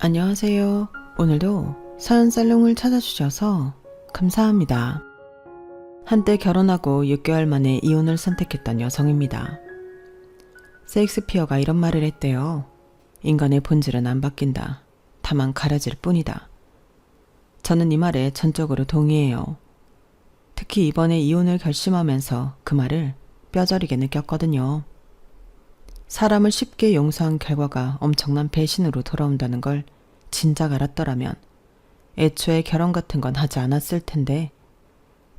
안녕하세요. 오늘도 서연살롱을 찾아주셔서 감사합니다. 한때 결혼하고 6개월 만에 이혼을 선택했던 여성입니다. 셰익스피어가 이런 말을 했대요. 인간의 본질은 안 바뀐다. 다만 가려질 뿐이다. 저는 이 말에 전적으로 동의해요. 특히 이번에 이혼을 결심하면서 그 말을 뼈저리게 느꼈거든요. 사람을 쉽게 용서한 결과가 엄청난 배신으로 돌아온다는 걸 진작 알았더라면 애초에 결혼 같은 건 하지 않았을 텐데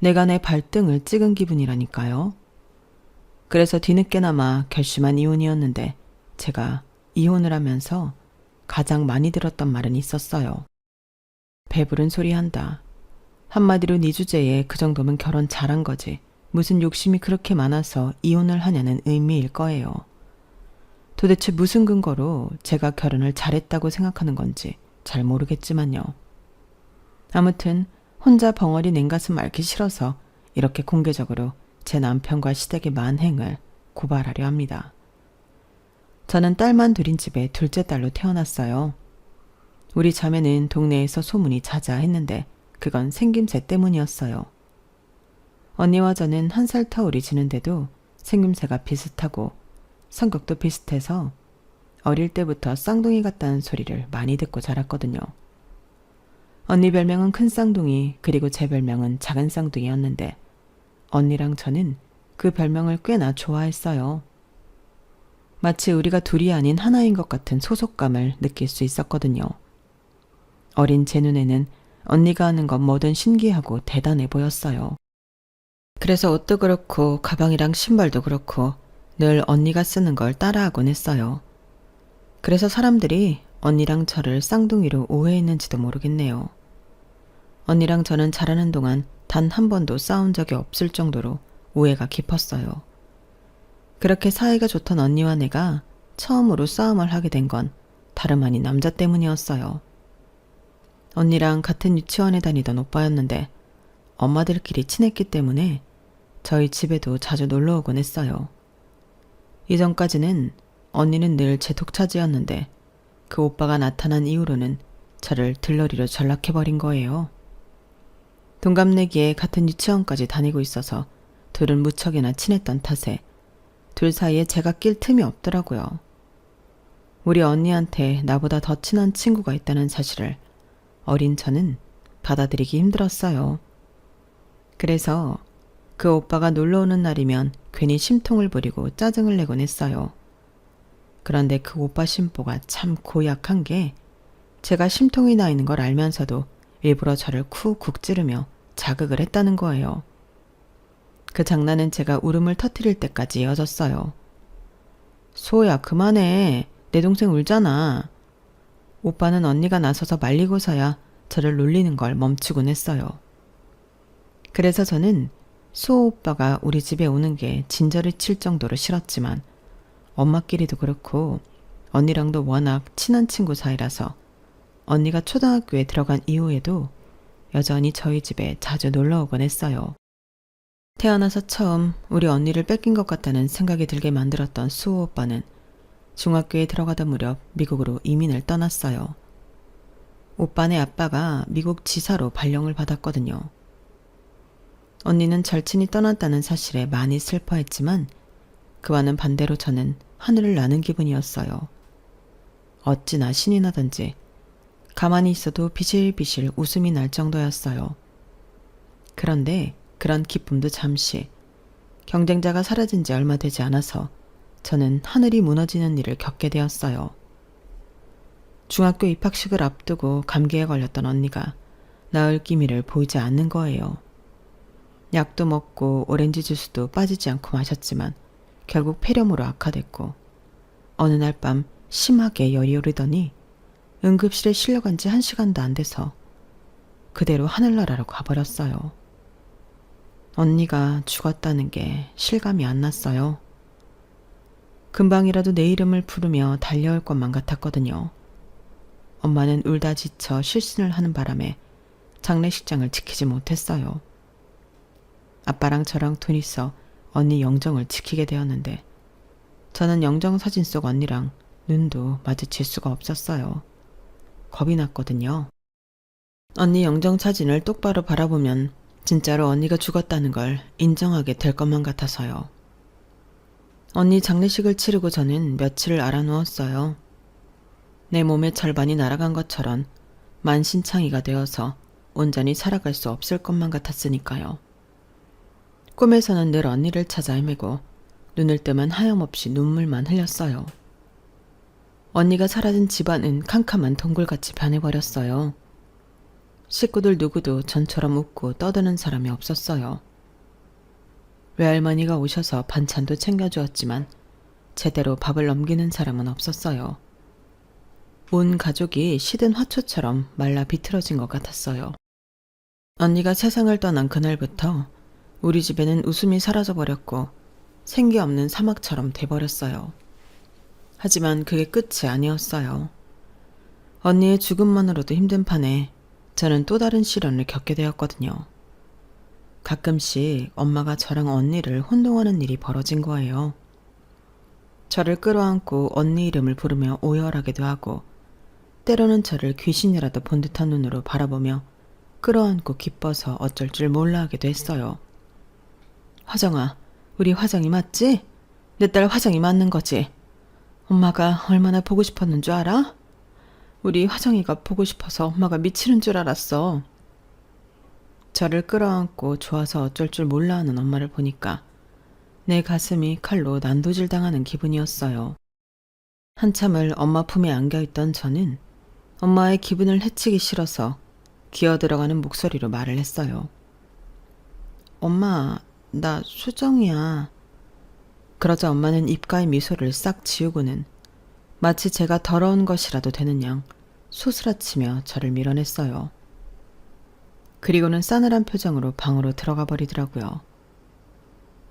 내가 내 발등을 찍은 기분이라니까요. 그래서 뒤늦게나마 결심한 이혼이었는데 제가 이혼을 하면서 가장 많이 들었던 말은 있었어요. 배부른 소리 한다. 한마디로 네 주제에 그 정도면 결혼 잘한 거지. 무슨 욕심이 그렇게 많아서 이혼을 하냐는 의미일 거예요. 도대체 무슨 근거로 제가 결혼을 잘했다고 생각하는 건지 잘 모르겠지만요. 아무튼 혼자 벙어리 냉가슴 앓기 싫어서 이렇게 공개적으로 제 남편과 시댁의 만행을 고발하려 합니다. 저는 딸만 둘인 집에 둘째 딸로 태어났어요. 우리 자매는 동네에서 소문이 자자했는데 그건 생김새 때문이었어요. 언니와 저는 1살 터울이 지는데도 생김새가 비슷하고 성격도 비슷해서 어릴 때부터 쌍둥이 같다는 소리를 많이 듣고 자랐거든요. 언니 별명은 큰 쌍둥이, 그리고 제 별명은 작은 쌍둥이였는데 언니랑 저는 그 별명을 꽤나 좋아했어요. 마치 우리가 둘이 아닌 하나인 것 같은 소속감을 느낄 수 있었거든요. 어린 제 눈에는 언니가 하는 건 뭐든 신기하고 대단해 보였어요. 그래서 옷도 그렇고 가방이랑 신발도 그렇고 늘 언니가 쓰는 걸 따라하곤 했어요. 그래서 사람들이 언니랑 저를 쌍둥이로 오해했는지도 모르겠네요. 언니랑 저는 자라는 동안 단 한 번도 싸운 적이 없을 정도로 오해가 깊었어요. 그렇게 사이가 좋던 언니와 내가 처음으로 싸움을 하게 된 건 다름 아닌 남자 때문이었어요. 언니랑 같은 유치원에 다니던 오빠였는데 엄마들끼리 친했기 때문에 저희 집에도 자주 놀러 오곤 했어요. 이전까지는 언니는 늘 제 독차지였는데 그 오빠가 나타난 이후로는 저를 들러리로 전락해버린 거예요. 동갑내기에 같은 유치원까지 다니고 있어서 둘은 무척이나 친했던 탓에 둘 사이에 제가 낄 틈이 없더라고요. 우리 언니한테 나보다 더 친한 친구가 있다는 사실을 어린 저는 받아들이기 힘들었어요. 그래서 그 오빠가 놀러 오는 날이면 괜히 심통을 부리고 짜증을 내곤 했어요. 그런데 그 오빠 심보가 참 고약한 게 제가 심통이 나 있는 걸 알면서도 일부러 저를 쿡쿡 찌르며 자극을 했다는 거예요. 그 장난은 제가 울음을 터뜨릴 때까지 이어졌어요. 소야 그만해. 내 동생 울잖아. 오빠는 언니가 나서서 말리고서야 저를 놀리는 걸 멈추곤 했어요. 그래서 저는 수호 오빠가 우리 집에 오는 게 진저를 칠 정도로 싫었지만 엄마끼리도 그렇고 언니랑도 워낙 친한 친구 사이라서 언니가 초등학교에 들어간 이후에도 여전히 저희 집에 자주 놀러 오곤 했어요. 태어나서 처음 우리 언니를 뺏긴 것 같다는 생각이 들게 만들었던 수호 오빠는 중학교에 들어가던 무렵 미국으로 이민을 떠났어요. 오빠네 아빠가 미국 지사로 발령을 받았거든요. 언니는 절친이 떠났다는 사실에 많이 슬퍼했지만 그와는 반대로 저는 하늘을 나는 기분이었어요. 어찌나 신이 나던지 가만히 있어도 비실비실 웃음이 날 정도였어요. 그런데 그런 기쁨도 잠시, 경쟁자가 사라진 지 얼마 되지 않아서 저는 하늘이 무너지는 일을 겪게 되었어요. 중학교 입학식을 앞두고 감기에 걸렸던 언니가 나을 기미를 보이지 않는 거예요. 약도 먹고 오렌지 주스도 빠지지 않고 마셨지만 결국 폐렴으로 악화됐고 어느 날 밤 심하게 열이 오르더니 응급실에 실려간 지 1시간도 안 돼서 그대로 하늘나라로 가버렸어요. 언니가 죽었다는 게 실감이 안 났어요. 금방이라도 내 이름을 부르며 달려올 것만 같았거든요. 엄마는 울다 지쳐 실신을 하는 바람에 장례식장을 지키지 못했어요. 아빠랑 저랑 둘이서 언니 영정을 지키게 되었는데 저는 영정 사진 속 언니랑 눈도 마주칠 수가 없었어요. 겁이 났거든요. 언니 영정사진을 똑바로 바라보면 진짜로 언니가 죽었다는 걸 인정하게 될 것만 같아서요. 언니 장례식을 치르고 저는 며칠을 알아누웠어요. 내 몸의 절반이 날아간 것처럼 만신창이가 되어서 온전히 살아갈 수 없을 것만 같았으니까요. 꿈에서는 늘 언니를 찾아 헤매고 눈을 뜨면 하염없이 눈물만 흘렸어요. 언니가 사라진 집안은 캄캄한 동굴같이 변해버렸어요. 식구들 누구도 전처럼 웃고 떠드는 사람이 없었어요. 외할머니가 오셔서 반찬도 챙겨주었지만 제대로 밥을 넘기는 사람은 없었어요. 온 가족이 시든 화초처럼 말라 비틀어진 것 같았어요. 언니가 세상을 떠난 그날부터 우리 집에는 웃음이 사라져버렸고 생기 없는 사막처럼 돼버렸어요. 하지만 그게 끝이 아니었어요. 언니의 죽음만으로도 힘든 판에 저는 또 다른 시련을 겪게 되었거든요. 가끔씩 엄마가 저랑 언니를 혼동하는 일이 벌어진 거예요. 저를 끌어안고 언니 이름을 부르며 오열하기도 하고 때로는 저를 귀신이라도 본 듯한 눈으로 바라보며 끌어안고 기뻐서 어쩔 줄 몰라 하기도 했어요. 화정아, 우리 화정이 맞지? 내 딸 화정이 맞는 거지? 엄마가 얼마나 보고 싶었는 줄 알아? 우리 화정이가 보고 싶어서 엄마가 미치는 줄 알았어. 저를 끌어안고 좋아서 어쩔 줄 몰라 하는 엄마를 보니까 내 가슴이 칼로 난도질 당하는 기분이었어요. 한참을 엄마 품에 안겨있던 저는 엄마의 기분을 해치기 싫어서 기어들어가는 목소리로 말을 했어요. 엄마, 나 수정이야. 그러자 엄마는 입가의 미소를 싹 지우고는 마치 제가 더러운 것이라도 되는 양 소스라치며 저를 밀어냈어요. 그리고는 싸늘한 표정으로 방으로 들어가 버리더라고요.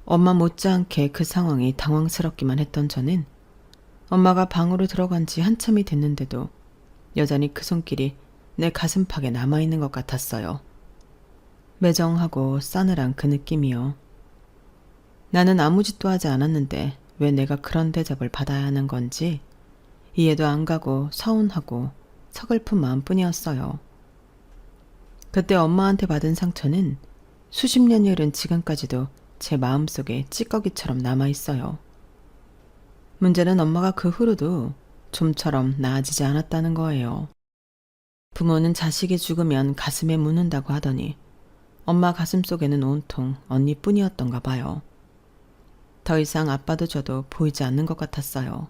엄마 못지않게 그 상황이 당황스럽기만 했던 저는 엄마가 방으로 들어간 지 한참이 됐는데도 여전히 그 손길이 내 가슴팍에 남아있는 것 같았어요. 매정하고 싸늘한 그 느낌이요. 나는 아무 짓도 하지 않았는데 왜 내가 그런 대접을 받아야 하는 건지 이해도 안 가고 서운하고 서글픈 마음뿐이었어요. 그때 엄마한테 받은 상처는 수십 년이 흐른 지금까지도 제 마음속에 찌꺼기처럼 남아있어요. 문제는 엄마가 그 후로도 좀처럼 나아지지 않았다는 거예요. 부모는 자식이 죽으면 가슴에 묻는다고 하더니 엄마 가슴속에는 온통 언니뿐이었던가 봐요. 더 이상 아빠도 저도 보이지 않는 것 같았어요.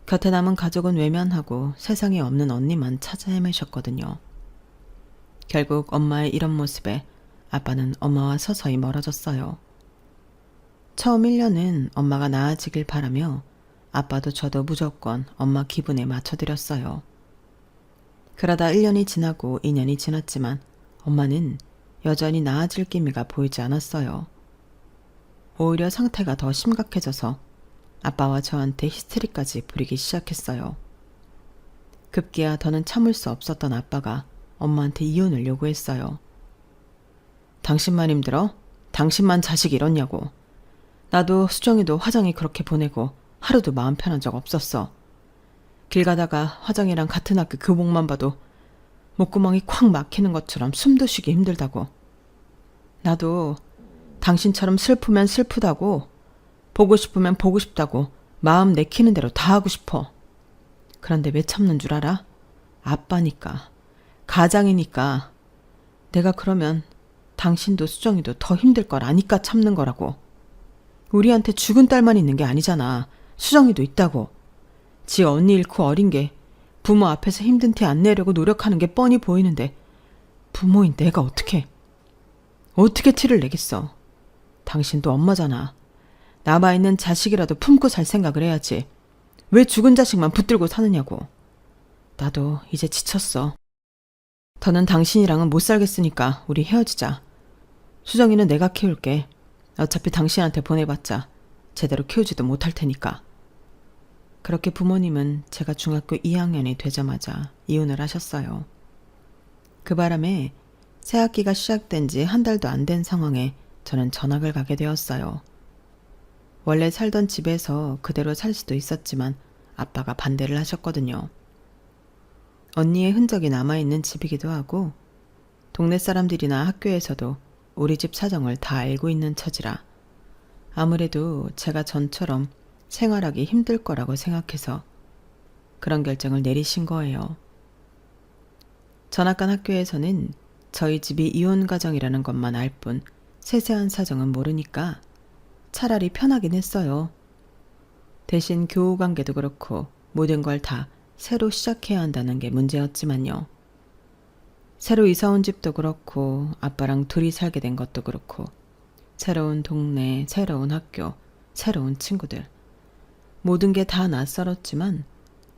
곁에 남은 가족은 외면하고 세상에 없는 언니만 찾아 헤매셨거든요. 결국 엄마의 이런 모습에 아빠는 엄마와 서서히 멀어졌어요. 처음 1년은 엄마가 나아지길 바라며 아빠도 저도 무조건 엄마 기분에 맞춰드렸어요. 그러다 1년이 지나고 2년이 지났지만 엄마는 여전히 나아질 기미가 보이지 않았어요. 오히려 상태가 더 심각해져서 아빠와 저한테 히스테리까지 부리기 시작했어요. 급기야 더는 참을 수 없었던 아빠가 엄마한테 이혼을 요구했어요. 당신만 힘들어? 당신만 자식 잃었냐고. 나도 수정이도 화정이 그렇게 보내고 하루도 마음 편한 적 없었어. 길 가다가 화정이랑 같은 학교 교복만 봐도 목구멍이 콱 막히는 것처럼 숨도 쉬기 힘들다고. 나도 당신처럼 슬프면 슬프다고, 보고 싶으면 보고 싶다고 마음 내키는 대로 다 하고 싶어. 그런데 왜 참는 줄 알아? 아빠니까, 가장이니까. 내가 그러면 당신도 수정이도 더 힘들 걸 아니까 참는 거라고. 우리한테 죽은 딸만 있는 게 아니잖아. 수정이도 있다고. 지 언니 잃고 어린 게 부모 앞에서 힘든 티 안 내려고 노력하는 게 뻔히 보이는데 부모인 내가 어떻게 티를 내겠어. 당신도 엄마잖아. 남아있는 자식이라도 품고 살 생각을 해야지. 왜 죽은 자식만 붙들고 사느냐고. 나도 이제 지쳤어. 더는 당신이랑은 못 살겠으니까 우리 헤어지자. 수정이는 내가 키울게. 어차피 당신한테 보내봤자 제대로 키우지도 못할 테니까. 그렇게 부모님은 제가 중학교 2학년이 되자마자 이혼을 하셨어요. 그 바람에 새학기가 시작된 지 한 달도 안 된 상황에 저는 전학을 가게 되었어요. 원래 살던 집에서 그대로 살 수도 있었지만 아빠가 반대를 하셨거든요. 언니의 흔적이 남아있는 집이기도 하고 동네 사람들이나 학교에서도 우리 집 사정을 다 알고 있는 처지라 아무래도 제가 전처럼 생활하기 힘들 거라고 생각해서 그런 결정을 내리신 거예요. 전학간 학교에서는 저희 집이 이혼 가정이라는 것만 알 뿐 세세한 사정은 모르니까 차라리 편하긴 했어요. 대신 교우 관계도 그렇고 모든 걸 다 새로 시작해야 한다는 게 문제였지만요. 새로 이사 온 집도 그렇고 아빠랑 둘이 살게 된 것도 그렇고 새로운 동네, 새로운 학교, 새로운 친구들 모든 게 다 낯설었지만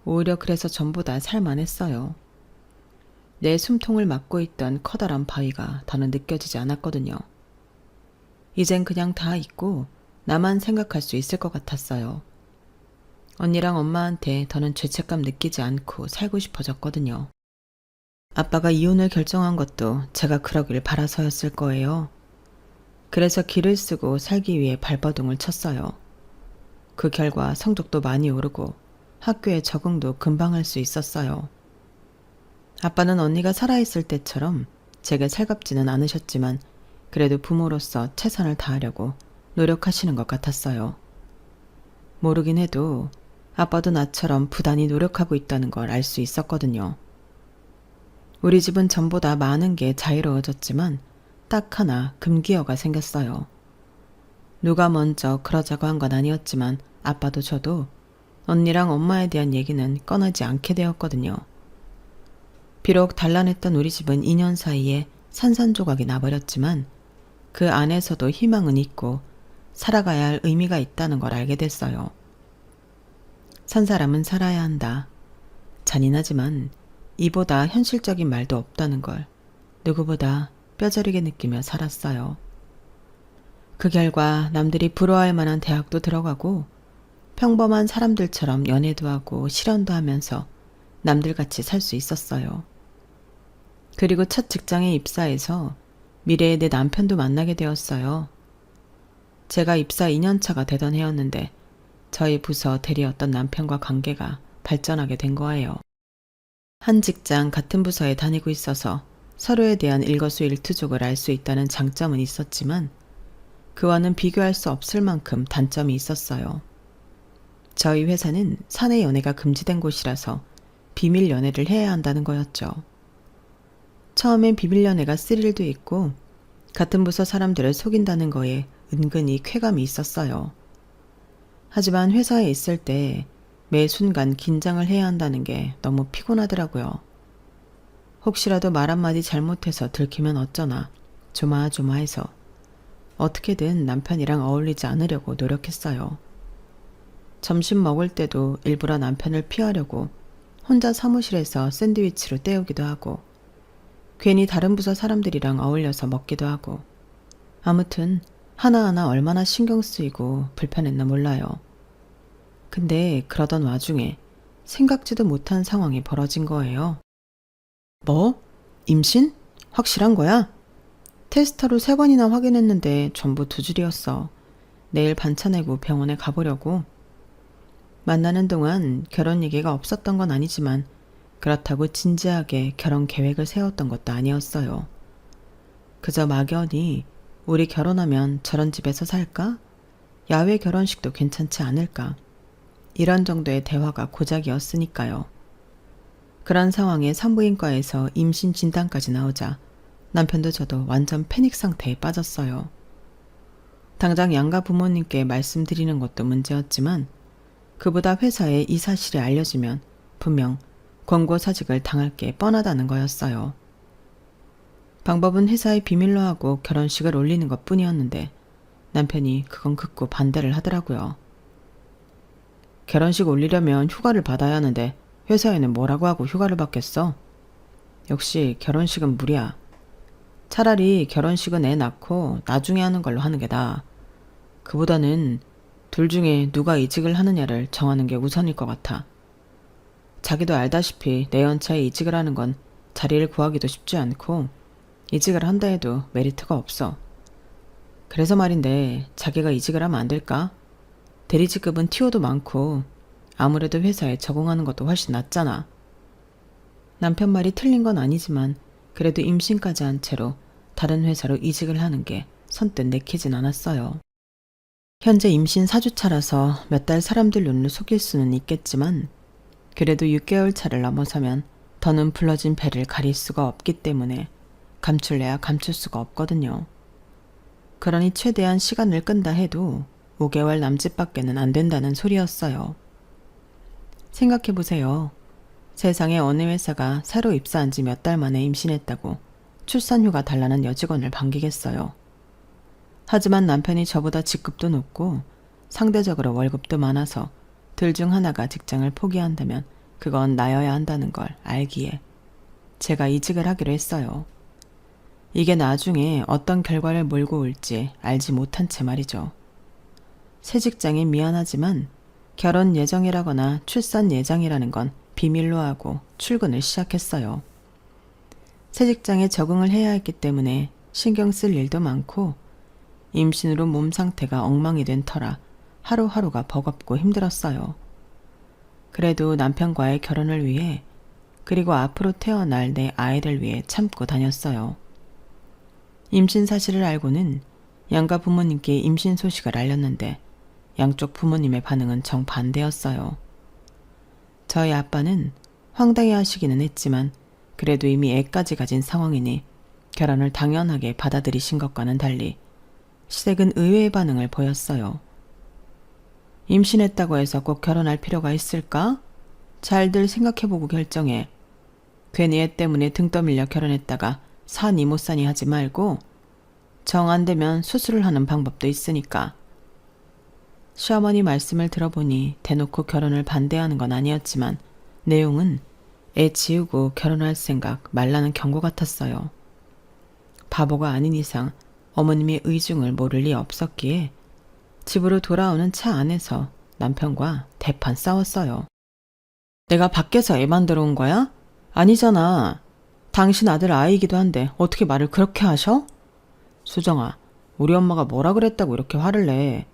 오히려 그래서 전부 다 살만했어요. 내 숨통을 막고 있던 커다란 바위가 더는 느껴지지 않았거든요. 이젠 그냥 다 잊고 나만 생각할 수 있을 것 같았어요. 언니랑 엄마한테 더는 죄책감 느끼지 않고 살고 싶어졌거든요. 아빠가 이혼을 결정한 것도 제가 그러길 바라서였을 거예요. 그래서 길을 쓰고 살기 위해 발버둥을 쳤어요. 그 결과 성적도 많이 오르고 학교에 적응도 금방 할 수 있었어요. 아빠는 언니가 살아있을 때처럼 제게 살갑지는 않으셨지만 그래도 부모로서 최선을 다하려고 노력하시는 것 같았어요. 모르긴 해도 아빠도 나처럼 부단히 노력하고 있다는 걸 알 수 있었거든요. 우리 집은 전보다 많은 게 자유로워졌지만 딱 하나 금기어가 생겼어요. 누가 먼저 그러자고 한 건 아니었지만 아빠도 저도 언니랑 엄마에 대한 얘기는 꺼내지 않게 되었거든요. 비록 단란했던 우리 집은 2년 사이에 산산조각이 나버렸지만 그 안에서도 희망은 있고 살아가야 할 의미가 있다는 걸 알게 됐어요. 산 사람은 살아야 한다. 잔인하지만 이보다 현실적인 말도 없다는 걸 누구보다 뼈저리게 느끼며 살았어요. 그 결과 남들이 부러워할 만한 대학도 들어가고 평범한 사람들처럼 연애도 하고 실현도 하면서 남들같이 살 수 있었어요. 그리고 첫 직장에 입사해서 미래의 내 남편도 만나게 되었어요. 제가 입사 2년차가 되던 해였는데 저희 부서 대리였던 남편과 관계가 발전하게 된 거예요. 한 직장 같은 부서에 다니고 있어서 서로에 대한 일거수일투족을 알 수 있다는 장점은 있었지만 그와는 비교할 수 없을 만큼 단점이 있었어요. 저희 회사는 사내 연애가 금지된 곳이라서 비밀 연애를 해야 한다는 거였죠. 처음엔 비밀 연애가 스릴도 있고 같은 부서 사람들을 속인다는 거에 은근히 쾌감이 있었어요. 하지만 회사에 있을 때 매 순간 긴장을 해야 한다는 게 너무 피곤하더라고요. 혹시라도 말 한마디 잘못해서 들키면 어쩌나 조마조마해서 어떻게든 남편이랑 어울리지 않으려고 노력했어요. 점심 먹을 때도 일부러 남편을 피하려고 혼자 사무실에서 샌드위치로 때우기도 하고 괜히 다른 부서 사람들이랑 어울려서 먹기도 하고 아무튼 하나하나 얼마나 신경 쓰이고 불편했나 몰라요. 근데 그러던 와중에 생각지도 못한 상황이 벌어진 거예요. 뭐? 임신? 확실한 거야? 테스터로 3번이나 확인했는데 전부 2줄이었어. 내일 반차 내고 병원에 가보려고. 만나는 동안 결혼 얘기가 없었던 건 아니지만 그렇다고 진지하게 결혼 계획을 세웠던 것도 아니었어요. 그저 막연히 우리 결혼하면 저런 집에서 살까? 야외 결혼식도 괜찮지 않을까? 이런 정도의 대화가 고작이었으니까요. 그런 상황에 산부인과에서 임신 진단까지 나오자 남편도 저도 완전 패닉 상태에 빠졌어요. 당장 양가 부모님께 말씀드리는 것도 문제였지만 그보다 회사에 이 사실이 알려지면 분명 권고사직을 당할 게 뻔하다는 거였어요. 방법은 회사에 비밀로 하고 결혼식을 올리는 것 뿐이었는데 남편이 그건 극구 반대를 하더라고요. 결혼식 올리려면 휴가를 받아야 하는데 회사에는 뭐라고 하고 휴가를 받겠어? 역시 결혼식은 무리야. 차라리 결혼식은 애 낳고 나중에 하는 걸로 하는 게 나아. 그보다는 둘 중에 누가 이직을 하느냐를 정하는 게 우선일 것 같아. 자기도 알다시피 내 연차에 이직을 하는 건 자리를 구하기도 쉽지 않고 이직을 한다 해도 메리트가 없어. 그래서 말인데 자기가 이직을 하면 안 될까? 대리직급은 티오도 많고 아무래도 회사에 적응하는 것도 훨씬 낫잖아. 남편 말이 틀린 건 아니지만 그래도 임신까지 한 채로 다른 회사로 이직을 하는 게 선뜻 내키진 않았어요. 현재 임신 4주차라서 몇 달 사람들 눈을 속일 수는 있겠지만 그래도 6개월 차를 넘어서면 더는 불러진 배를 가릴 수가 없기 때문에 감출래야 감출 수가 없거든요. 그러니 최대한 시간을 끈다 해도 5개월 남짓밖에는 안 된다는 소리였어요. 생각해보세요. 세상에 어느 회사가 새로 입사한 지 몇 달 만에 임신했다고 출산휴가 달라는 여직원을 반기겠어요. 하지만 남편이 저보다 직급도 높고 상대적으로 월급도 많아서 둘 중 하나가 직장을 포기한다면 그건 나여야 한다는 걸 알기에 제가 이직을 하기로 했어요. 이게 나중에 어떤 결과를 몰고 올지 알지 못한 채 말이죠. 새 직장이 미안하지만 결혼 예정이라거나 출산 예정이라는 건 비밀로 하고 출근을 시작했어요. 새 직장에 적응을 해야 했기 때문에 신경 쓸 일도 많고 임신으로 몸 상태가 엉망이 된 터라 하루하루가 버겁고 힘들었어요. 그래도 남편과의 결혼을 위해 그리고 앞으로 태어날 내 아이를 위해 참고 다녔어요. 임신 사실을 알고는 양가 부모님께 임신 소식을 알렸는데 양쪽 부모님의 반응은 정반대였어요. 저희 아빠는 황당해 하시기는 했지만 그래도 이미 애까지 가진 상황이니 결혼을 당연하게 받아들이신 것과는 달리 시댁은 의외의 반응을 보였어요. 임신했다고 해서 꼭 결혼할 필요가 있을까? 잘들 생각해보고 결정해. 괜히 애 때문에 등 떠밀려 결혼했다가 사니 못 사니 하지 말고 정 안 되면 수술을 하는 방법도 있으니까. 시어머니 말씀을 들어보니 대놓고 결혼을 반대하는 건 아니었지만 내용은 애 지우고 결혼할 생각 말라는 경고 같았어요. 바보가 아닌 이상 어머님의 의중을 모를 리 없었기에 집으로 돌아오는 차 안에서 남편과 대판 싸웠어요. 내가 밖에서 애 만들어 온 거야? 아니잖아. 당신 아들 아이이기도 한데 어떻게 말을 그렇게 하셔? 수정아, 우리 엄마가 뭐라 그랬다고 이렇게 화를 내.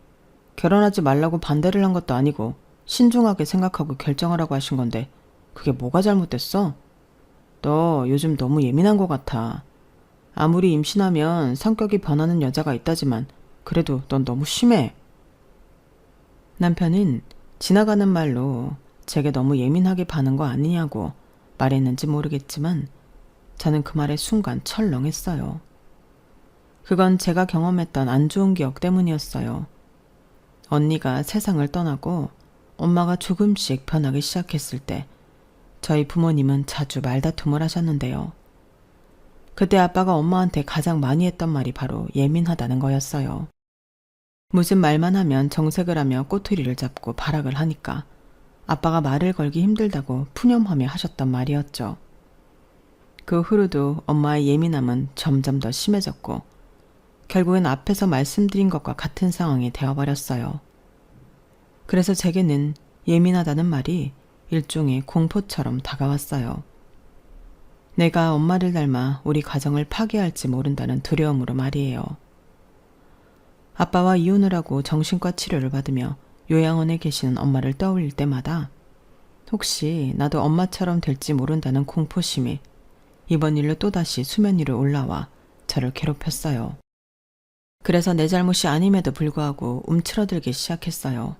결혼하지 말라고 반대를 한 것도 아니고 신중하게 생각하고 결정하라고 하신 건데 그게 뭐가 잘못됐어? 너 요즘 너무 예민한 것 같아. 아무리 임신하면 성격이 변하는 여자가 있다지만 그래도 넌 너무 심해. 남편은 지나가는 말로 제게 너무 예민하게 반한 거 아니냐고 말했는지 모르겠지만 저는 그 말에 순간 철렁했어요. 그건 제가 경험했던 안 좋은 기억 때문이었어요. 언니가 세상을 떠나고 엄마가 조금씩 변하기 시작했을 때 저희 부모님은 자주 말다툼을 하셨는데요. 그때 아빠가 엄마한테 가장 많이 했던 말이 바로 예민하다는 거였어요. 무슨 말만 하면 정색을 하며 꼬투리를 잡고 발악을 하니까 아빠가 말을 걸기 힘들다고 푸념하며 하셨던 말이었죠. 그 후로도 엄마의 예민함은 점점 더 심해졌고 결국엔 앞에서 말씀드린 것과 같은 상황이 되어버렸어요. 그래서 제게는 예민하다는 말이 일종의 공포처럼 다가왔어요. 내가 엄마를 닮아 우리 가정을 파괴할지 모른다는 두려움으로 말이에요. 아빠와 이혼을 하고 정신과 치료를 받으며 요양원에 계시는 엄마를 떠올릴 때마다 혹시 나도 엄마처럼 될지 모른다는 공포심이 이번 일로 또다시 수면 위로 올라와 저를 괴롭혔어요. 그래서 내 잘못이 아님에도 불구하고 움츠러들기 시작했어요.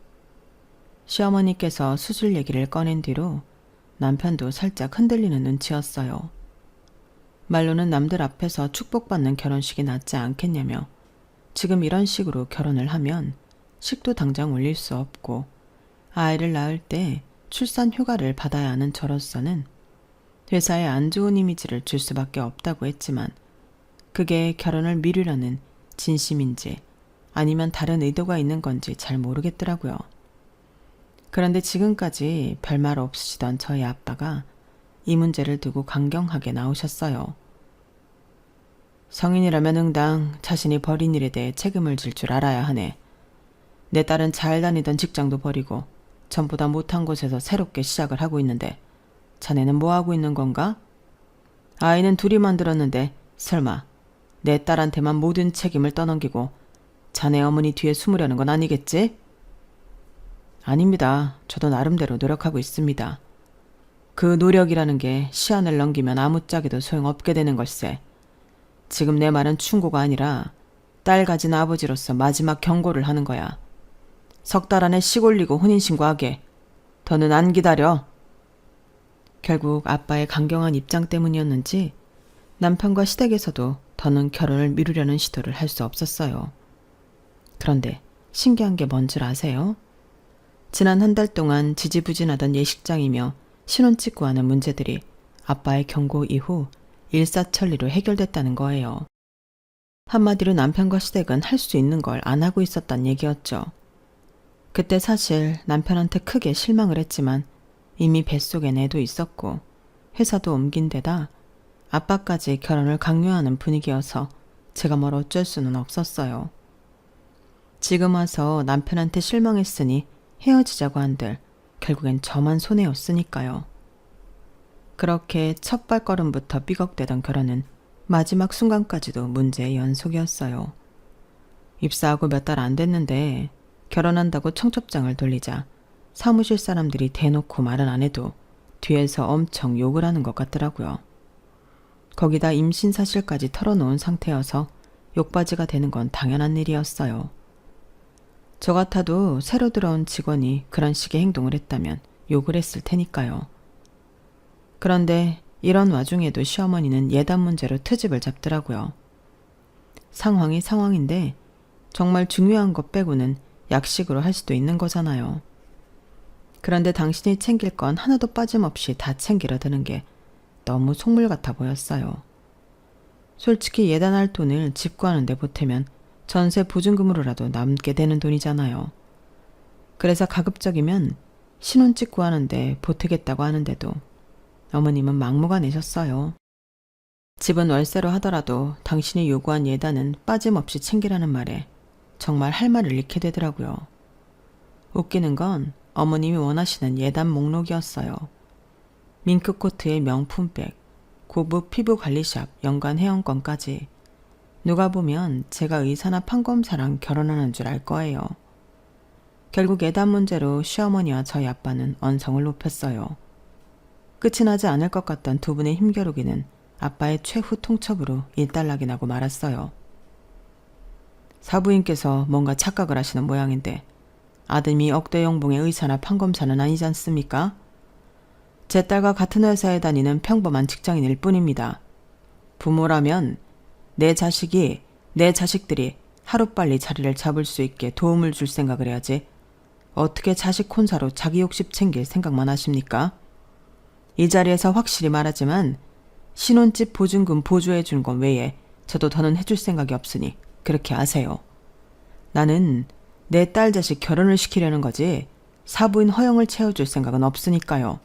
시어머니께서 수술 얘기를 꺼낸 뒤로 남편도 살짝 흔들리는 눈치였어요. 말로는 남들 앞에서 축복받는 결혼식이 낫지 않겠냐며 지금 이런 식으로 결혼을 하면 식도 당장 올릴 수 없고 아이를 낳을 때 출산 휴가를 받아야 하는 저로서는 회사에 안 좋은 이미지를 줄 수밖에 없다고 했지만 그게 결혼을 미루려는 진심인지 아니면 다른 의도가 있는 건지 잘 모르겠더라고요. 그런데 지금까지 별말 없으시던 저희 아빠가 이 문제를 두고 강경하게 나오셨어요. 성인이라면 응당 자신이 벌인 일에 대해 책임을 질 줄 알아야 하네. 내 딸은 잘 다니던 직장도 버리고 전보다 못한 곳에서 새롭게 시작을 하고 있는데 자네는 뭐 하고 있는 건가? 아이는 둘이 만들었는데 설마 내 딸한테만 모든 책임을 떠넘기고 자네 어머니 뒤에 숨으려는 건 아니겠지? 아닙니다. 저도 나름대로 노력하고 있습니다. 그 노력이라는 게 시한을 넘기면 아무짝에도 소용없게 되는 걸세. 지금 내 말은 충고가 아니라 딸 가진 아버지로서 마지막 경고를 하는 거야. 석 달 안에 시골리고 혼인신고하게. 더는 안 기다려. 결국 아빠의 강경한 입장 때문이었는지 남편과 시댁에서도 더는 결혼을 미루려는 시도를 할 수 없었어요. 그런데 신기한 게 뭔 줄 아세요? 지난 한 달 동안 지지부진하던 예식장이며 신혼집구 하는 문제들이 아빠의 경고 이후 일사천리로 해결됐다는 거예요. 한마디로 남편과 시댁은 할 수 있는 걸 안 하고 있었단 얘기였죠. 그때 사실 남편한테 크게 실망을 했지만 이미 뱃속엔 애도 있었고 회사도 옮긴 데다 아빠까지 결혼을 강요하는 분위기여서 제가 뭘 어쩔 수는 없었어요. 지금 와서 남편한테 실망했으니 헤어지자고 한들 결국엔 저만 손해였으니까요. 그렇게 첫 발걸음부터 삐걱대던 결혼은 마지막 순간까지도 문제의 연속이었어요. 입사하고 몇 달 안 됐는데 결혼한다고 청첩장을 돌리자 사무실 사람들이 대놓고 말은 안 해도 뒤에서 엄청 욕을 하는 것 같더라고요. 거기다 임신 사실까지 털어놓은 상태여서 욕바지가 되는 건 당연한 일이었어요. 저 같아도 새로 들어온 직원이 그런 식의 행동을 했다면 욕을 했을 테니까요. 그런데 이런 와중에도 시어머니는 예단 문제로 트집을 잡더라고요. 상황이 상황인데 정말 중요한 것 빼고는 약식으로 할 수도 있는 거잖아요. 그런데 당신이 챙길 건 하나도 빠짐없이 다 챙기려 드는 게 너무 속물 같아 보였어요. 솔직히 예단할 돈을 집 구하는데 보태면 전세 보증금으로라도 남게 되는 돈이잖아요. 그래서 가급적이면 신혼집 구하는데 보태겠다고 하는데도 어머님은 막무가내셨어요. 집은 월세로 하더라도 당신이 요구한 예단은 빠짐없이 챙기라는 말에 정말 할 말을 잃게 되더라고요. 웃기는 건 어머님이 원하시는 예단 목록이었어요. 밍크코트의 명품백, 고급 피부관리샵, 연간 회원권까지. 누가 보면 제가 의사나 판검사랑 결혼하는 줄 알 거예요. 결국 예단 문제로 시어머니와 저희 아빠는 언성을 높였어요. 끝이 나지 않을 것 같던 두 분의 힘겨루기는 아빠의 최후 통첩으로 일단락이 나고 말았어요. 사부인께서 뭔가 착각을 하시는 모양인데 아드님이 억대 연봉의 의사나 판검사는 아니지 않습니까? 제 딸과 같은 회사에 다니는 평범한 직장인일 뿐입니다. 부모라면 내 자식들이 하루빨리 자리를 잡을 수 있게 도움을 줄 생각을 해야지 어떻게 자식 혼사로 자기 욕심 챙길 생각만 하십니까? 이 자리에서 확실히 말하지만 신혼집 보증금 보조해 준 건 외에 저도 더는 해줄 생각이 없으니 그렇게 아세요. 나는 내 딸 자식 결혼을 시키려는 거지 사부인 허영을 채워줄 생각은 없으니까요.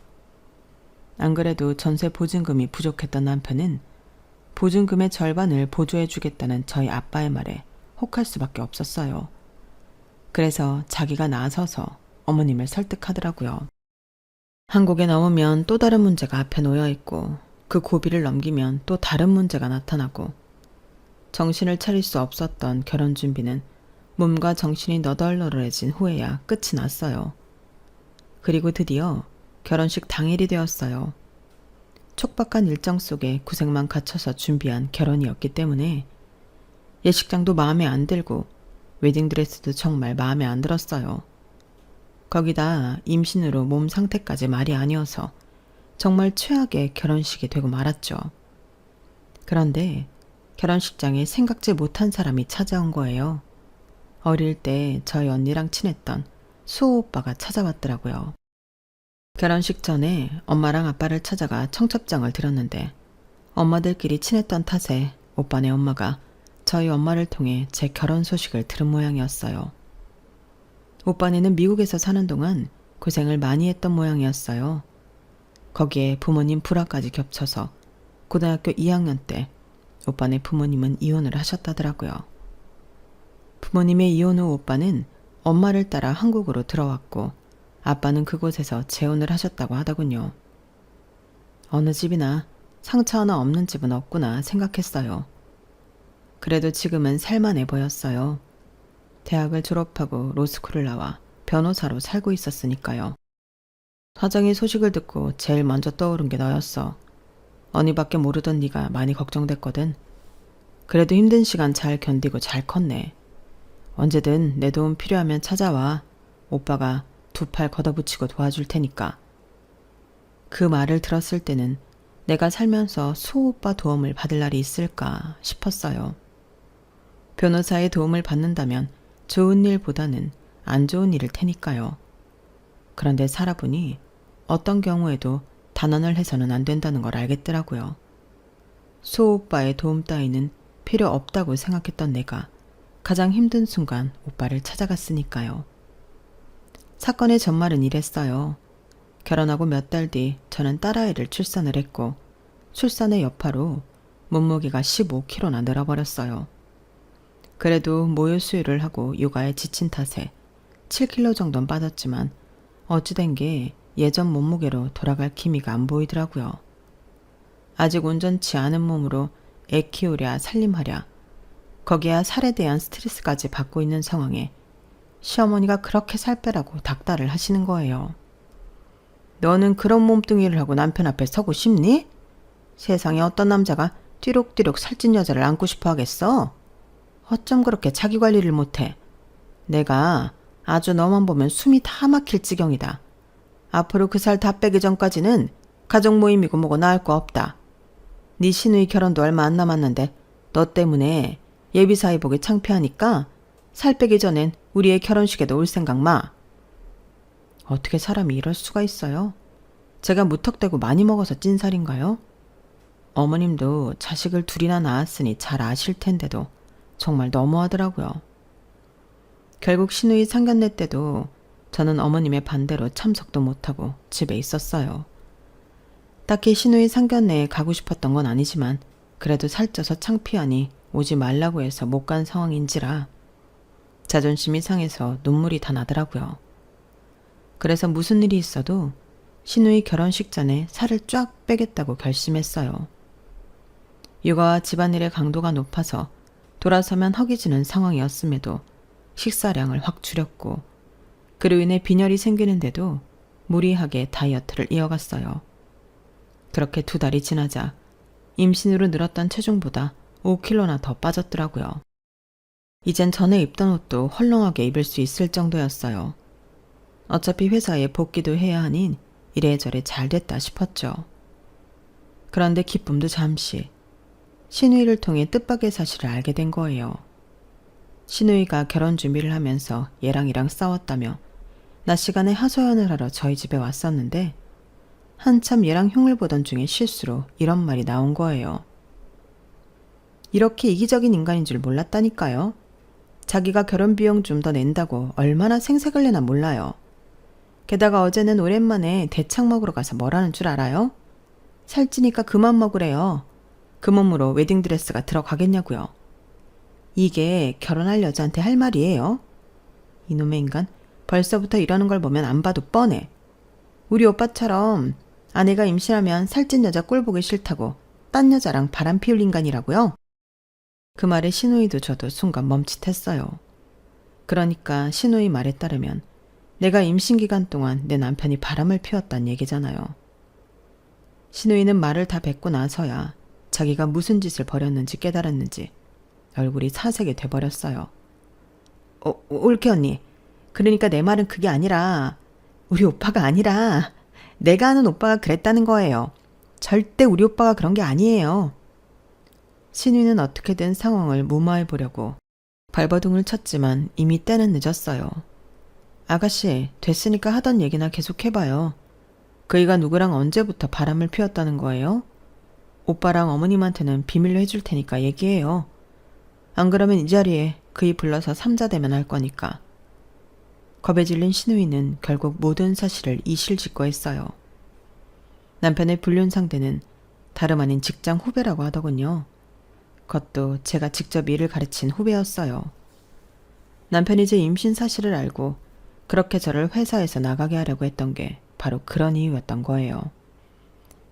안 그래도 전세 보증금이 부족했던 남편은 보증금의 절반을 보조해 주겠다는 저희 아빠의 말에 혹할 수밖에 없었어요. 그래서 자기가 나서서 어머님을 설득하더라고요. 한국에 나오면 또 다른 문제가 앞에 놓여 있고 그 고비를 넘기면 또 다른 문제가 나타나고 정신을 차릴 수 없었던 결혼 준비는 몸과 정신이 너덜너덜해진 후에야 끝이 났어요. 그리고 드디어 결혼식 당일이 되었어요. 촉박한 일정 속에 고생만 갖춰서 준비한 결혼이었기 때문에 예식장도 마음에 안 들고 웨딩드레스도 정말 마음에 안 들었어요. 거기다 임신으로 몸 상태까지 말이 아니어서 정말 최악의 결혼식이 되고 말았죠. 그런데 결혼식장에 생각지 못한 사람이 찾아온 거예요. 어릴 때 저희 언니랑 친했던 수호 오빠가 찾아왔더라고요. 결혼식 전에 엄마랑 아빠를 찾아가 청첩장을 드렸는데 엄마들끼리 친했던 탓에 오빠네 엄마가 저희 엄마를 통해 제 결혼 소식을 들은 모양이었어요. 오빠네는 미국에서 사는 동안 고생을 많이 했던 모양이었어요. 거기에 부모님 불화까지 겹쳐서 고등학교 2학년 때 오빠네 부모님은 이혼을 하셨다더라고요. 부모님의 이혼 후 오빠는 엄마를 따라 한국으로 들어왔고 아빠는 그곳에서 재혼을 하셨다고 하더군요. 어느 집이나 상처 하나 없는 집은 없구나 생각했어요. 그래도 지금은 살만해 보였어요. 대학을 졸업하고 로스쿨을 나와 변호사로 살고 있었으니까요. 사장이 소식을 듣고 제일 먼저 떠오른 게 너였어. 언니밖에 모르던 네가 많이 걱정됐거든. 그래도 힘든 시간 잘 견디고 잘 컸네. 언제든 내 도움 필요하면 찾아와. 오빠가 두 팔 걷어붙이고 도와줄 테니까. 그 말을 들었을 때는 내가 살면서 수호 오빠 도움을 받을 날이 있을까 싶었어요. 변호사의 도움을 받는다면 좋은 일보다는 안 좋은 일일 테니까요. 그런데 살아보니 어떤 경우에도 단언을 해서는 안 된다는 걸 알겠더라고요. 수호 오빠의 도움 따위는 필요 없다고 생각했던 내가 가장 힘든 순간 오빠를 찾아갔으니까요. 사건의 전말은 이랬어요. 결혼하고 몇 달 뒤 저는 딸아이를 출산을 했고 출산의 여파로 몸무게가 15kg나 늘어버렸어요. 그래도 모유 수유를 하고 육아에 지친 탓에 7kg 정도는 빠졌지만 어찌된 게 예전 몸무게로 돌아갈 기미가 안 보이더라고요. 아직 온전치 않은 몸으로 애 키우랴 살림하랴 거기야 살에 대한 스트레스까지 받고 있는 상황에 시어머니가 그렇게 살 빼라고 닥달을 하시는 거예요. 너는 그런 몸뚱이를 하고 남편 앞에 서고 싶니? 세상에 어떤 남자가 띠룩띠룩 살찐 여자를 안고 싶어 하겠어? 어쩜 그렇게 자기 관리를 못해? 내가 아주 너만 보면 숨이 다 막힐 지경이다. 앞으로 그 살 다 빼기 전까지는 가족 모임이고 뭐고 나을 거 없다. 네 시누이 결혼도 얼마 안 남았는데 너 때문에 예비사위 보기 창피하니까 살 빼기 전엔 우리 애 결혼식에도 올 생각 마. 어떻게 사람이 이럴 수가 있어요? 제가 무턱대고 많이 먹어서 찐 살인가요? 어머님도 자식을 둘이나 낳았으니 잘 아실 텐데도 정말 너무하더라고요. 결국 시누이 상견례 때도 저는 어머님의 반대로 참석도 못하고 집에 있었어요. 딱히 시누이 상견례에 가고 싶었던 건 아니지만 그래도 살쪄서 창피하니 오지 말라고 해서 못 간 상황인지라 자존심이 상해서 눈물이 다 나더라고요. 그래서 무슨 일이 있어도 시누이 결혼식 전에 살을 쫙 빼겠다고 결심했어요. 육아와 집안일의 강도가 높아서 돌아서면 허기지는 상황이었음에도 식사량을 확 줄였고 그로 인해 빈혈이 생기는데도 무리하게 다이어트를 이어갔어요. 그렇게 2달이 지나자 임신으로 늘었던 체중보다 5kg나 더 빠졌더라고요. 이젠 전에 입던 옷도 헐렁하게 입을 수 있을 정도였어요. 어차피 회사에 복귀도 해야 하니 이래저래 잘 됐다 싶었죠. 그런데 기쁨도 잠시. 시누이를 통해 뜻밖의 사실을 알게 된 거예요. 시누이가 결혼 준비를 하면서 얘랑이랑 싸웠다며 낮 시간에 하소연을 하러 저희 집에 왔었는데 한참 얘랑 흉을 보던 중에 실수로 이런 말이 나온 거예요. 이렇게 이기적인 인간인 줄 몰랐다니까요. 자기가 결혼 비용 좀 더 낸다고 얼마나 생색을 내나 몰라요. 게다가 어제는 오랜만에 대창 먹으러 가서 뭐라는 줄 알아요? 살찌니까 그만 먹으래요. 그 몸으로 웨딩드레스가 들어가겠냐고요. 이게 결혼할 여자한테 할 말이에요? 이놈의 인간 벌써부터 이러는 걸 보면 안 봐도 뻔해. 우리 오빠처럼 아내가 임신하면 살찐 여자 꼴 보기 싫다고 딴 여자랑 바람 피울 인간이라고요? 그 말에 시누이도 저도 순간 멈칫했어요. 그러니까 시누이 말에 따르면 내가 임신 기간 동안 내 남편이 바람을 피웠단 얘기잖아요. 시누이는 말을 다 뱉고 나서야 자기가 무슨 짓을 벌였는지 깨달았는지 얼굴이 사색이 돼버렸어요. 올케 언니, 그러니까 내 말은 그게 아니라 우리 오빠가 아니라 내가 아는 오빠가 그랬다는 거예요. 절대 우리 오빠가 그런 게 아니에요. 시누이는 어떻게든 상황을 무마해 보려고 발버둥을 쳤지만 이미 때는 늦었어요. 아가씨, 됐으니까 하던 얘기나 계속 해봐요. 그이가 누구랑 언제부터 바람을 피웠다는 거예요? 오빠랑 어머님한테는 비밀로 해줄 테니까 얘기해요. 안 그러면 이 자리에 그이 불러서 삼자대면 할 거니까. 겁에 질린 시누이는 결국 모든 사실을 이실직고했어요. 남편의 불륜 상대는 다름 아닌 직장 후배라고 하더군요. 그것도 제가 직접 일을 가르친 후배였어요. 남편이 제 임신 사실을 알고 그렇게 저를 회사에서 나가게 하려고 했던 게 바로 그런 이유였던 거예요.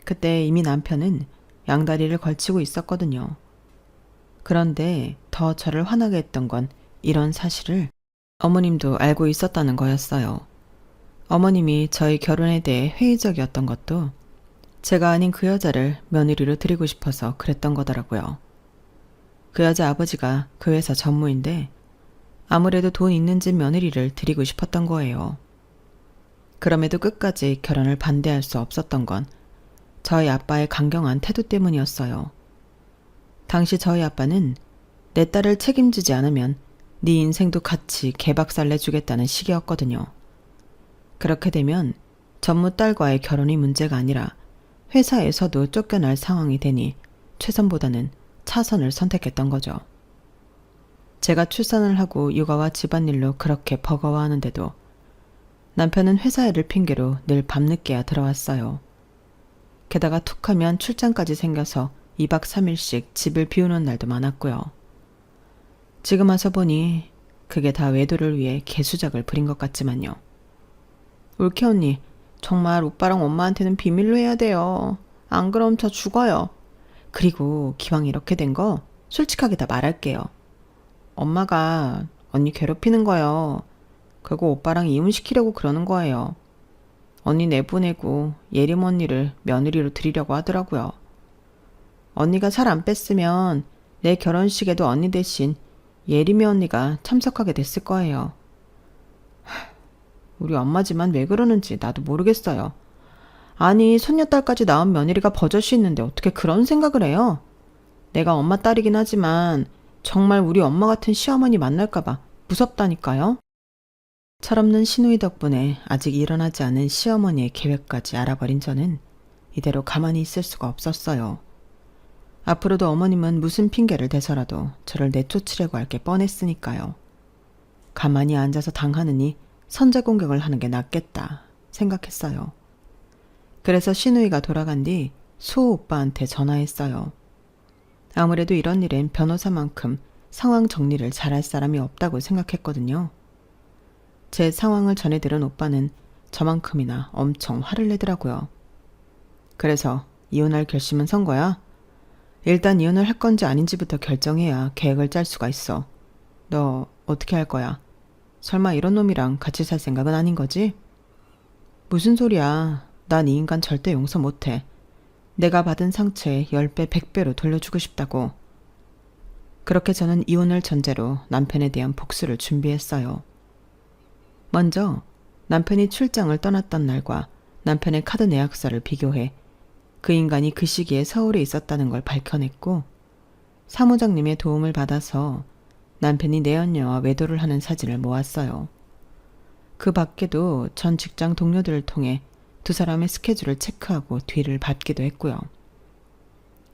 그때 이미 남편은 양다리를 걸치고 있었거든요. 그런데 더 저를 화나게 했던 건 이런 사실을 어머님도 알고 있었다는 거였어요. 어머님이 저희 결혼에 대해 회의적이었던 것도 제가 아닌 그 여자를 며느리로 드리고 싶어서 그랬던 거더라고요. 그 여자 아버지가 그 회사 전무인데 아무래도 돈 있는 집 며느리를 드리고 싶었던 거예요. 그럼에도 끝까지 결혼을 반대할 수 없었던 건 저희 아빠의 강경한 태도 때문이었어요. 당시 저희 아빠는 내 딸을 책임지지 않으면 네 인생도 같이 개박살 내주겠다는 식이었거든요. 그렇게 되면 전무 딸과의 결혼이 문제가 아니라 회사에서도 쫓겨날 상황이 되니 최선보다는 차선을 선택했던 거죠. 제가 출산을 하고 육아와 집안일로 그렇게 버거워하는데도 남편은 회사 일을 핑계로 늘 밤늦게야 들어왔어요. 게다가 툭하면 출장까지 생겨서 2박 3일씩 집을 비우는 날도 많았고요. 지금 와서 보니 그게 다 외도를 위해 개수작을 부린 것 같지만요. 올케 언니, 정말 오빠랑 엄마한테는 비밀로 해야 돼요. 안 그럼 저 죽어요. 그리고 기왕 이렇게 된 거 솔직하게 다 말할게요. 엄마가 언니 괴롭히는 거예요. 그거 오빠랑 이혼시키려고 그러는 거예요. 언니 내보내고 예림 언니를 며느리로 드리려고 하더라고요. 언니가 살 안 뺐으면 내 결혼식에도 언니 대신 예림이 언니가 참석하게 됐을 거예요. 우리 엄마지만 왜 그러는지 나도 모르겠어요. 아니, 손녀딸까지 낳은 며느리가 버젓이 있는데 어떻게 그런 생각을 해요? 내가 엄마 딸이긴 하지만 정말 우리 엄마 같은 시어머니 만날까봐 무섭다니까요. 철없는 시누이 덕분에 아직 일어나지 않은 시어머니의 계획까지 알아버린 저는 이대로 가만히 있을 수가 없었어요. 앞으로도 어머님은 무슨 핑계를 대서라도 저를 내쫓으려고 할 게 뻔했으니까요. 가만히 앉아서 당하느니 선제 공격을 하는 게 낫겠다 생각했어요. 그래서 시누이가 돌아간 뒤 수호 오빠한테 전화했어요. 아무래도 이런 일엔 변호사만큼 상황 정리를 잘할 사람이 없다고 생각했거든요. 제 상황을 전해 들은 오빠는 저만큼이나 엄청 화를 내더라고요. 그래서 이혼할 결심은 선 거야? 일단 이혼을 할 건지 아닌지부터 결정해야 계획을 짤 수가 있어. 너 어떻게 할 거야? 설마 이런 놈이랑 같이 살 생각은 아닌 거지? 무슨 소리야. 난 이 인간 절대 용서 못해. 내가 받은 상처에 10배, 100배로 돌려주고 싶다고. 그렇게 저는 이혼을 전제로 남편에 대한 복수를 준비했어요. 먼저 남편이 출장을 떠났던 날과 남편의 카드 내역서를 비교해 그 인간이 그 시기에 서울에 있었다는 걸 밝혀냈고, 사무장님의 도움을 받아서 남편이 내연녀와 외도를 하는 사진을 모았어요. 그 밖에도 전 직장 동료들을 통해 두 사람의 스케줄을 체크하고 뒤를 밟기도 했고요.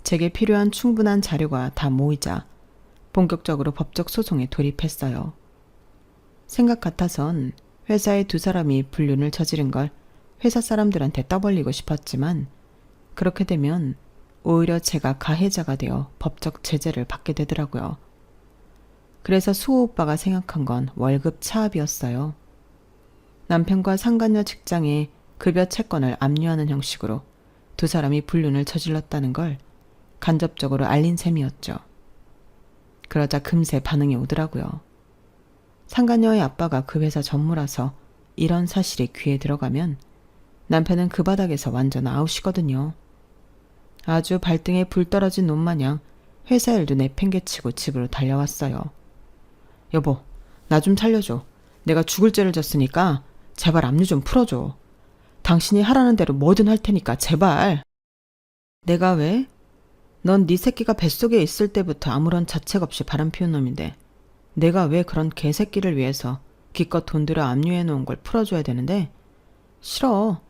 제게 필요한 충분한 자료가 다 모이자 본격적으로 법적 소송에 돌입했어요. 생각 같아선 회사의 두 사람이 불륜을 저지른 걸 회사 사람들한테 떠벌리고 싶었지만 그렇게 되면 오히려 제가 가해자가 되어 법적 제재를 받게 되더라고요. 그래서 수호 오빠가 생각한 건 월급 차압이었어요. 남편과 상간녀 직장에 급여 채권을 압류하는 형식으로 두 사람이 불륜을 저질렀다는 걸 간접적으로 알린 셈이었죠. 그러자 금세 반응이 오더라고요. 상간녀의 아빠가 그 회사 전무라서 이런 사실이 귀에 들어가면 남편은 그 바닥에서 완전 아웃이거든요. 아주 발등에 불 떨어진 놈 마냥 회사 일도 내팽개치고 집으로 달려왔어요. 여보, 나 좀 살려줘. 내가 죽을 죄를 졌으니까 제발 압류 좀 풀어줘. 당신이 하라는 대로 뭐든 할 테니까 제발. 내가 왜? 넌 네 새끼가 뱃속에 있을 때부터 아무런 자책 없이 바람 피운 놈인데 내가 왜 그런 개새끼를 위해서 기껏 돈 들여 압류해 놓은 걸 풀어줘야 되는데? 싫어.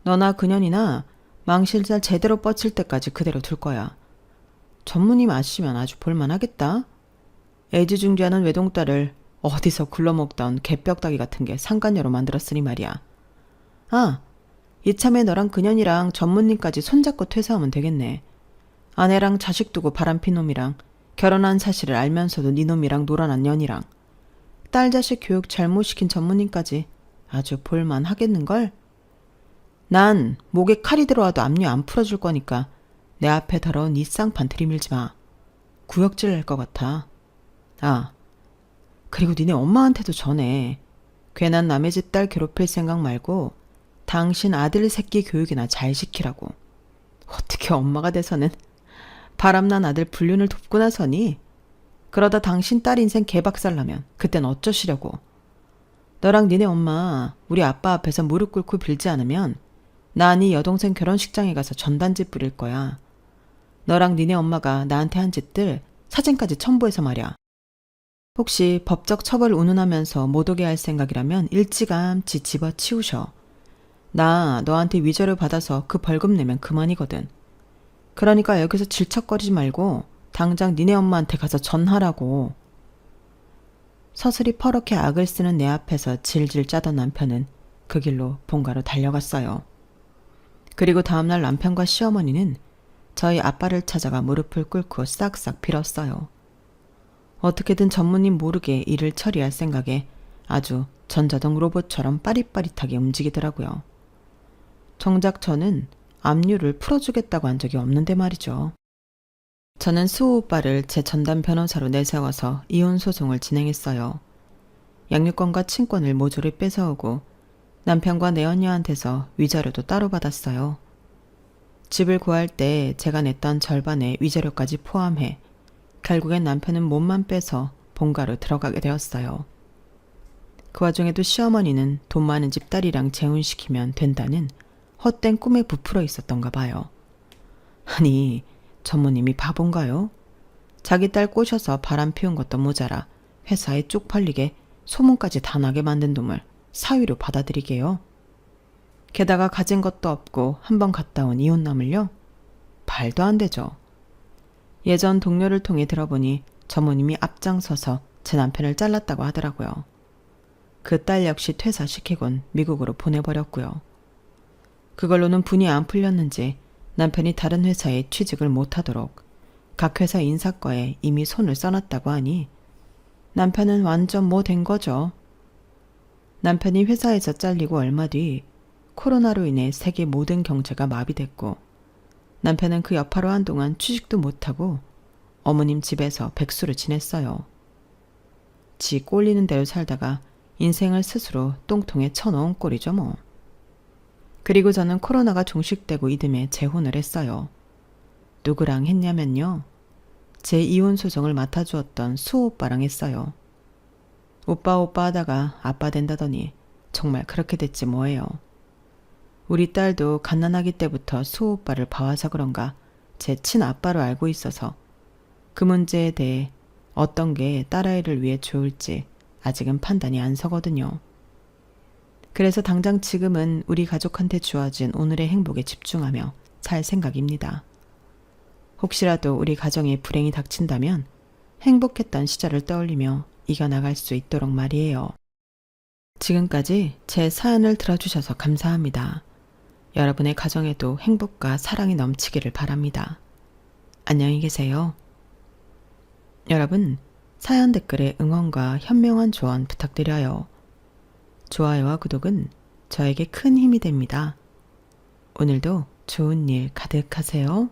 너나 그년이나 망실살 제대로 뻗칠 때까지 그대로 둘 거야. 전무님 아시면 아주 볼만하겠다. 애지중지하는 외동딸을 어디서 굴러먹던 개뼈다귀 같은 게 상간녀로 만들었으니 말이야. 아, 이참에 너랑 그년이랑 전무님까지 손잡고 퇴사하면 되겠네. 아내랑 자식 두고 바람핀 놈이랑 결혼한 사실을 알면서도 네 놈이랑 놀아난 년이랑 딸 자식 교육 잘못 시킨 전무님까지 아주 볼만하겠는걸? 난 목에 칼이 들어와도 압류 안 풀어줄 거니까 내 앞에 더러운 이 쌍판 들이밀지 마. 구역질 낼 것 같아. 아, 그리고 니네 엄마한테도 전해. 괜한 남의 집 딸 괴롭힐 생각 말고 당신 아들 새끼 교육이나 잘 시키라고. 어떻게 엄마가 돼서는 바람난 아들 불륜을 돕고 나서니? 그러다 당신 딸 인생 개박살나면 그땐 어쩌시려고. 너랑 니네 엄마 우리 아빠 앞에서 무릎 꿇고 빌지 않으면 나 네 여동생 결혼식장에 가서 전단지 뿌릴 거야. 너랑 니네 엄마가 나한테 한 짓들 사진까지 첨부해서 말이야. 혹시 법적 처벌 운운하면서 못 오게 할 생각이라면 일찌감치 집어치우셔. 나 너한테 위자료 받아서 그 벌금 내면 그만이거든. 그러니까 여기서 질척거리지 말고 당장 니네 엄마한테 가서 전하라고. 서슬이 퍼렇게 악을 쓰는 내 앞에서 질질 짜던 남편은 그 길로 본가로 달려갔어요. 그리고 다음날 남편과 시어머니는 저희 아빠를 찾아가 무릎을 꿇고 싹싹 빌었어요. 어떻게든 전무님 모르게 일을 처리할 생각에 아주 전자동 로봇처럼 빠릿빠릿하게 움직이더라고요. 정작 저는 압류를 풀어주겠다고 한 적이 없는데 말이죠. 저는 수호 오빠를 제 전담 변호사로 내세워서 이혼 소송을 진행했어요. 양육권과 친권을 모조리 뺏어오고 남편과 내 언니한테서 위자료도 따로 받았어요. 집을 구할 때 제가 냈던 절반의 위자료까지 포함해 결국엔 남편은 몸만 빼서 본가로 들어가게 되었어요. 그 와중에도 시어머니는 돈 많은 집 딸이랑 재혼시키면 된다는 헛된 꿈에 부풀어 있었던가 봐요. 아니, 전무님이 바본가요? 자기 딸 꼬셔서 바람 피운 것도 모자라 회사에 쪽팔리게 소문까지 다 나게 만든 놈을 사위로 받아들이게요. 게다가 가진 것도 없고 한번 갔다 온 이혼남을요? 말도 안 되죠. 예전 동료를 통해 들어보니 전무님이 앞장서서 제 남편을 잘랐다고 하더라고요. 그 딸 역시 퇴사시키곤 미국으로 보내버렸고요. 그걸로는 분이 안 풀렸는지 남편이 다른 회사에 취직을 못하도록 각 회사 인사과에 이미 손을 써놨다고 하니 남편은 완전 뭐 된 거죠. 남편이 회사에서 잘리고 얼마 뒤 코로나로 인해 세계 모든 경제가 마비됐고 남편은 그 여파로 한동안 취직도 못하고 어머님 집에서 백수를 지냈어요. 지 꼴리는 대로 살다가 인생을 스스로 똥통에 쳐넣은 꼴이죠 뭐. 그리고 저는 코로나가 종식되고 이듬해 재혼을 했어요. 누구랑 했냐면요. 제 이혼 소송을 맡아주었던 수호 오빠랑 했어요. 오빠 하다가 아빠 된다더니 정말 그렇게 됐지 뭐예요. 우리 딸도 갓난아기 때부터 수호 오빠를 봐와서 그런가 제 친아빠로 알고 있어서 그 문제에 대해 어떤 게 딸아이를 위해 좋을지 아직은 판단이 안 서거든요. 그래서 당장 지금은 우리 가족한테 주어진 오늘의 행복에 집중하며 살 생각입니다. 혹시라도 우리 가정에 불행이 닥친다면 행복했던 시절을 떠올리며 이겨나갈 수 있도록 말이에요. 지금까지 제 사연을 들어주셔서 감사합니다. 여러분의 가정에도 행복과 사랑이 넘치기를 바랍니다. 안녕히 계세요. 여러분, 사연 댓글에 응원과 현명한 조언 부탁드려요. 좋아요와 구독은 저에게 큰 힘이 됩니다. 오늘도 좋은 일 가득하세요.